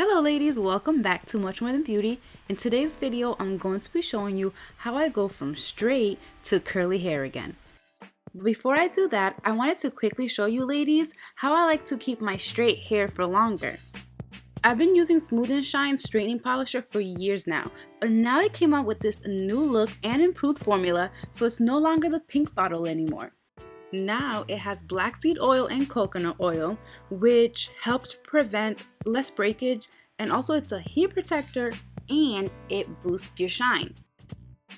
Hello ladies, welcome back to Much More Than Beauty. In today's video, I'm going to be showing you how I go from straight to curly hair again. Before I do that, I wanted to quickly show you ladies how I like to keep my straight hair for longer. I've been using Smooth and Shine straightening polisher for years now, but now they came out with this new look and improved formula, so it's no longer the pink bottle anymore. Now it has black seed oil and coconut oil, which helps prevent less breakage, and also it's a heat protector and it boosts your shine.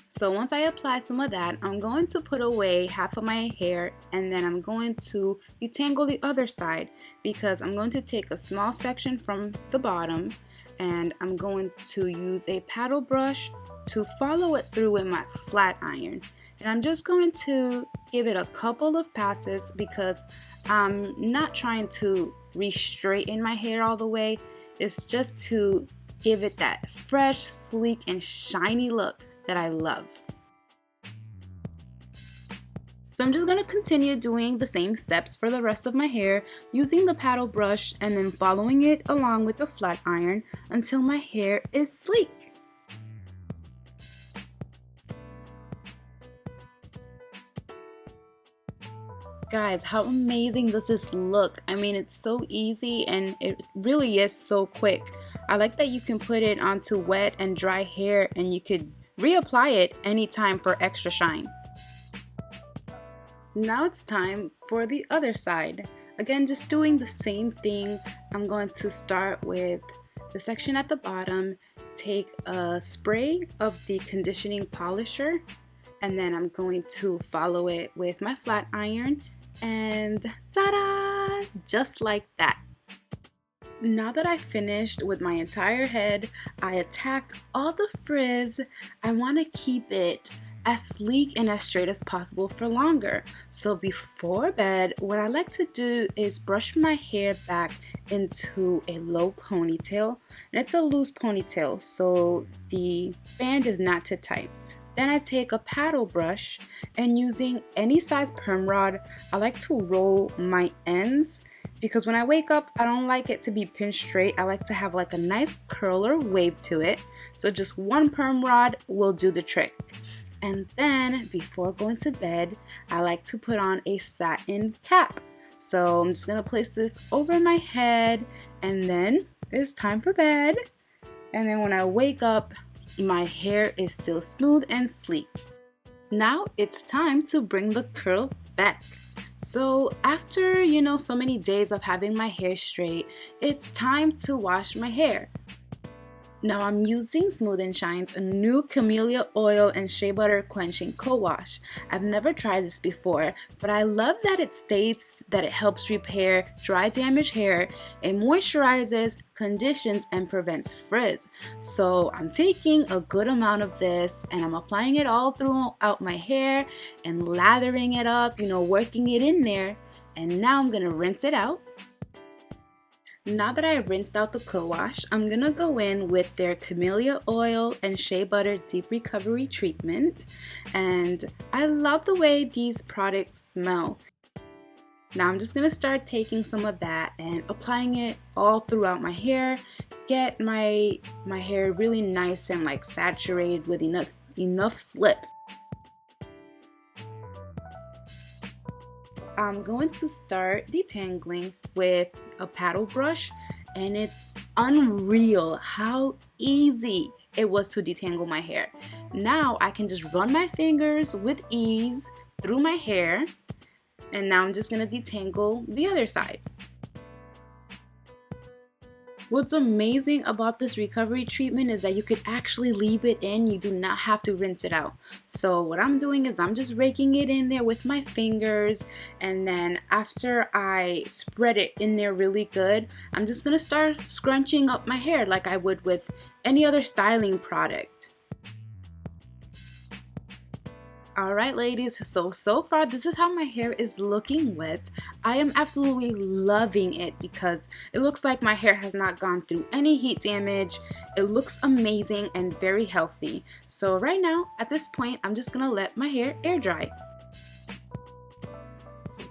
So once I apply some of that, I'm going to put away half of my hair and then I'm going to detangle the other side because I'm going to take a small section from the bottom and I'm going to use a paddle brush to follow it through with my flat iron. And I'm just going to give it a couple of passes because I'm not trying to re-straighten my hair all the way. It's just to give it that fresh, sleek, and shiny look that I love. So I'm just going to continue doing the same steps for the rest of my hair using the paddle brush and then following it along with the flat iron until my hair is sleek. Guys, how amazing does this look? I mean, it's so easy and it really is so quick. I like that you can put it onto wet and dry hair and you could reapply it anytime for extra shine. Now it's time for the other side. Again, just doing the same thing. I'm going to start with the section at the bottom, take a spray of the conditioning polisher, and then I'm going to follow it with my flat iron, and ta-da! Just like that. Now that I finished with my entire head, I attacked all the frizz. I want to keep it as sleek and as straight as possible for longer. So before bed, what I like to do is brush my hair back into a low ponytail. And it's a loose ponytail, so the band is not too tight. Then I take a paddle brush and using any size perm rod, I like to roll my ends because when I wake up, I don't like it to be pinned straight. I like to have like a nice curl or wave to it. So just one perm rod will do the trick. And then before going to bed, I like to put on a satin cap. So I'm just gonna place this over my head and then it's time for bed. And then when I wake up, my hair is still smooth and sleek. Now it's time to bring the curls back. So after, so many days of having my hair straight, it's time to wash my hair. Now I'm using Smooth and Shine's new Camellia oil and Shea butter quenching co-wash. I've never tried this before, but I love that it states that it helps repair dry damaged hair, it moisturizes, conditions, and prevents frizz. So I'm taking a good amount of this and I'm applying it all throughout my hair and lathering it up, working it in there. And now I'm gonna rinse it out. Now that I rinsed out the co-wash, I'm gonna go in with their Camellia oil and Shea butter deep recovery treatment. And I love the way these products smell. Now I'm just gonna start taking some of that and applying it all throughout my hair. Get my hair really nice and like saturated with enough slip. I'm going to start detangling with a paddle brush, and it's unreal how easy it was to detangle my hair. Now I can just run my fingers with ease through my hair, and now I'm just gonna detangle the other side. What's amazing about this recovery treatment is that you could actually leave it in. You do not have to rinse it out. So what I'm doing is I'm just raking it in there with my fingers, and then after I spread it in there really good, I'm just gonna start scrunching up my hair like I would with any other styling product. Alright ladies, so far this is how my hair is looking wet. I am absolutely loving it because it looks like my hair has not gone through any heat damage. It looks amazing and very healthy. So right now, at this point, I'm just gonna let my hair air dry.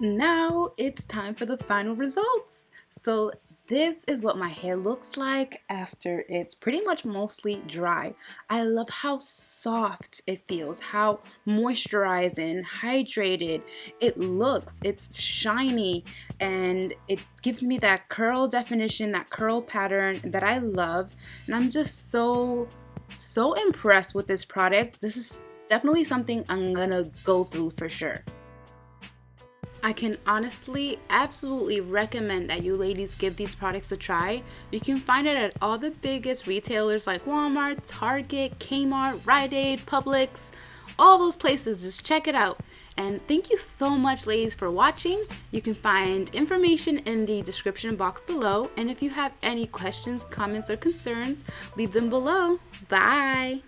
Now it's time for the final results. So This is what my hair looks like after it's pretty much mostly dry. I love how soft it feels, how moisturized and hydrated it looks. It's shiny and it gives me that curl definition, that curl pattern that I love. And I'm just so impressed with this product. This is definitely something I'm gonna go through for sure. I can honestly, absolutely recommend that you ladies give these products a try. You can find it at all the biggest retailers like Walmart, Target, Kmart, Rite-Aid, Publix, all those places. Just check it out. And thank you so much, ladies, for watching. You can find information in the description box below. And if you have any questions, comments, or concerns, leave them below. Bye!